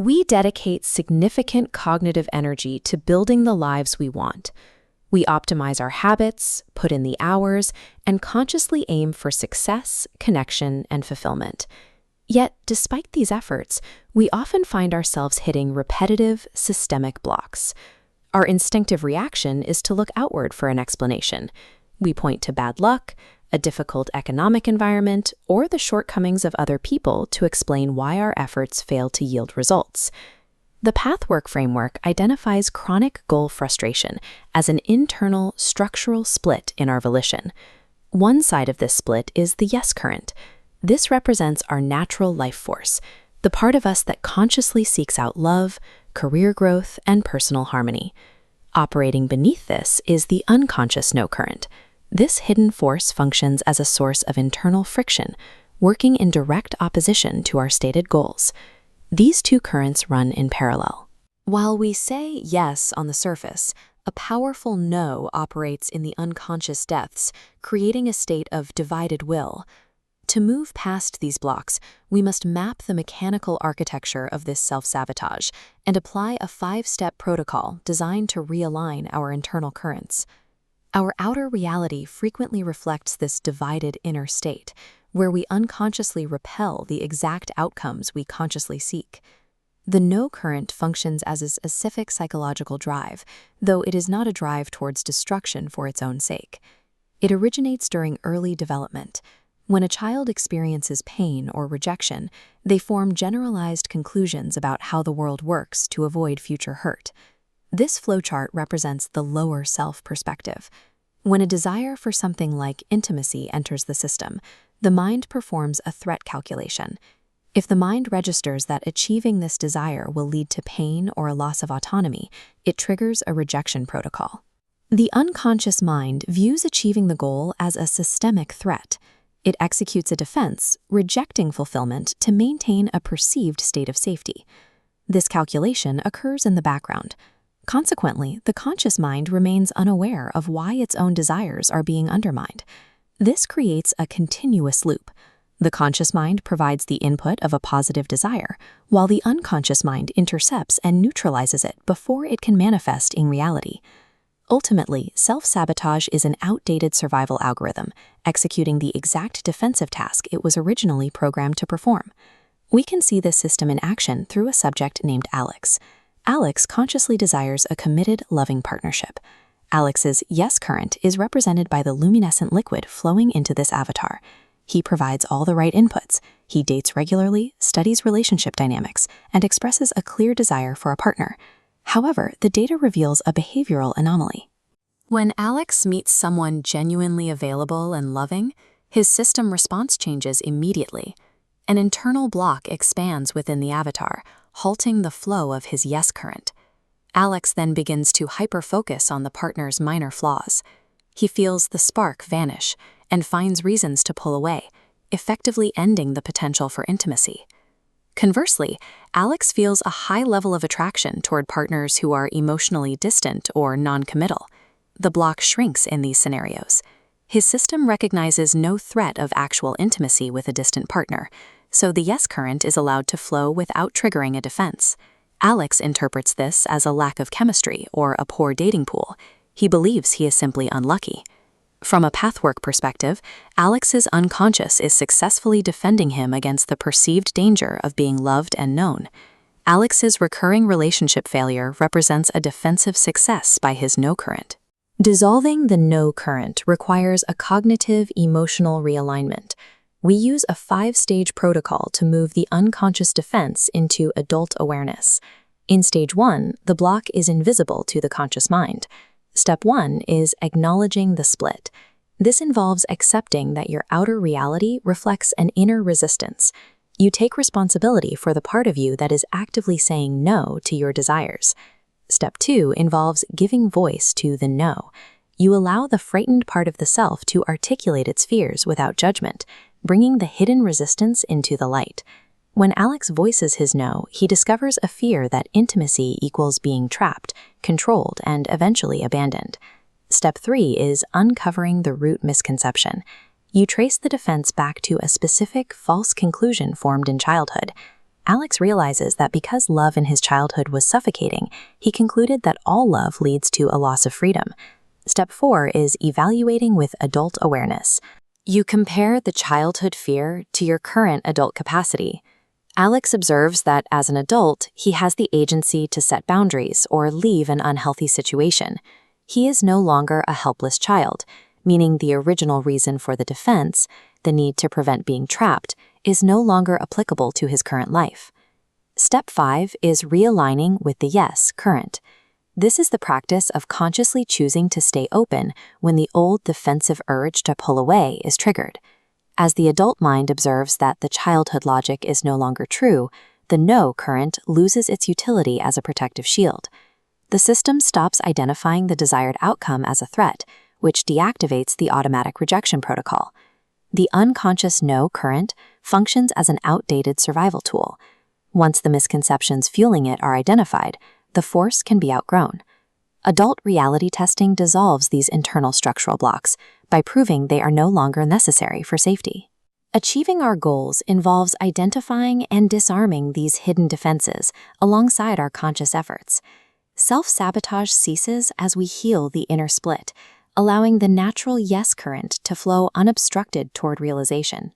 We dedicate significant cognitive energy to building the lives we want. We optimize our habits, put in the hours, and consciously aim for success, connection, and fulfillment. Yet, despite these efforts, we often find ourselves hitting repetitive, systemic blocks. Our instinctive reaction is to look outward for an explanation. We point to bad luck, a difficult economic environment, or the shortcomings of other people to explain why our efforts fail to yield results. The Pathwork framework identifies chronic goal frustration as an internal structural split in our volition. One side of this split is the yes current. This represents our natural life force, the part of us that consciously seeks out love, career growth, and personal harmony. Operating beneath this is the unconscious no current. This hidden force functions as a source of internal friction, working in direct opposition to our stated goals. These two currents run in parallel. While we say yes on the surface, a powerful no operates in the unconscious depths, creating a state of divided will. To move past these blocks, we must map the mechanical architecture of this self-sabotage and apply a 5-step protocol designed to realign our internal currents. Our outer reality frequently reflects this divided inner state, where we unconsciously repel the exact outcomes we consciously seek. The no current functions as a specific psychological drive, though it is not a drive towards destruction for its own sake. It originates during early development. When a child experiences pain or rejection, they form generalized conclusions about how the world works to avoid future hurt. This flowchart represents the lower self perspective. When a desire for something like intimacy enters the system, the mind performs a threat calculation. If the mind registers that achieving this desire will lead to pain or a loss of autonomy, it triggers a rejection protocol. The unconscious mind views achieving the goal as a systemic threat. It executes a defense, rejecting fulfillment to maintain a perceived state of safety. This calculation occurs in the background. Consequently, the conscious mind remains unaware of why its own desires are being undermined. This creates a continuous loop. The conscious mind provides the input of a positive desire, while the unconscious mind intercepts and neutralizes it before it can manifest in reality. Ultimately, self-sabotage is an outdated survival algorithm, executing the exact defensive task it was originally programmed to perform. We can see this system in action through a subject named Alex. Alex consciously desires a committed, loving partnership. Alex's yes current is represented by the luminescent liquid flowing into this avatar. He provides all the right inputs. He dates regularly, studies relationship dynamics, and expresses a clear desire for a partner. However, the data reveals a behavioral anomaly. When Alex meets someone genuinely available and loving, his system response changes immediately. An internal block expands within the avatar, halting the flow of his yes current. Alex then begins to hyper-focus on the partner's minor flaws. He feels the spark vanish and finds reasons to pull away, effectively ending the potential for intimacy. Conversely, Alex feels a high level of attraction toward partners who are emotionally distant or non-committal. The block shrinks in these scenarios. His system recognizes no threat of actual intimacy with a distant partner, so the yes current is allowed to flow without triggering a defense. Alex interprets this as a lack of chemistry or a poor dating pool. He believes he is simply unlucky. From a pathwork perspective, Alex's unconscious is successfully defending him against the perceived danger of being loved and known. Alex's recurring relationship failure represents a defensive success by his no current. Dissolving the no current requires a cognitive, emotional realignment. We use a 5-stage protocol to move the unconscious defense into adult awareness. In stage 1, the block is invisible to the conscious mind. Step 1 is acknowledging the split. This involves accepting that your outer reality reflects an inner resistance. You take responsibility for the part of you that is actively saying no to your desires. Step 2 involves giving voice to the no. You allow the frightened part of the self to articulate its fears without judgment, bringing the hidden resistance into the light. When Alex voices his no, he discovers a fear that intimacy equals being trapped, controlled, and eventually abandoned. Step 3 is uncovering the root misconception. You trace the defense back to a specific false conclusion formed in childhood. Alex realizes that because love in his childhood was suffocating, he concluded that all love leads to a loss of freedom. Step 4 is evaluating with adult awareness. You compare the childhood fear to your current adult capacity. Alex observes that as an adult, he has the agency to set boundaries or leave an unhealthy situation. He is no longer a helpless child, meaning the original reason for the defense, the need to prevent being trapped, is no longer applicable to his current life. Step 5 is realigning with the yes current. This is the practice of consciously choosing to stay open when the old defensive urge to pull away is triggered. As the adult mind observes that the childhood logic is no longer true, the no current loses its utility as a protective shield. The system stops identifying the desired outcome as a threat, which deactivates the automatic rejection protocol. The unconscious no current functions as an outdated survival tool. Once the misconceptions fueling it are identified, the force can be outgrown. Adult reality testing dissolves these internal structural blocks by proving they are no longer necessary for safety. Achieving our goals involves identifying and disarming these hidden defenses alongside our conscious efforts. Self-sabotage ceases as we heal the inner split, allowing the natural yes current to flow unobstructed toward realization.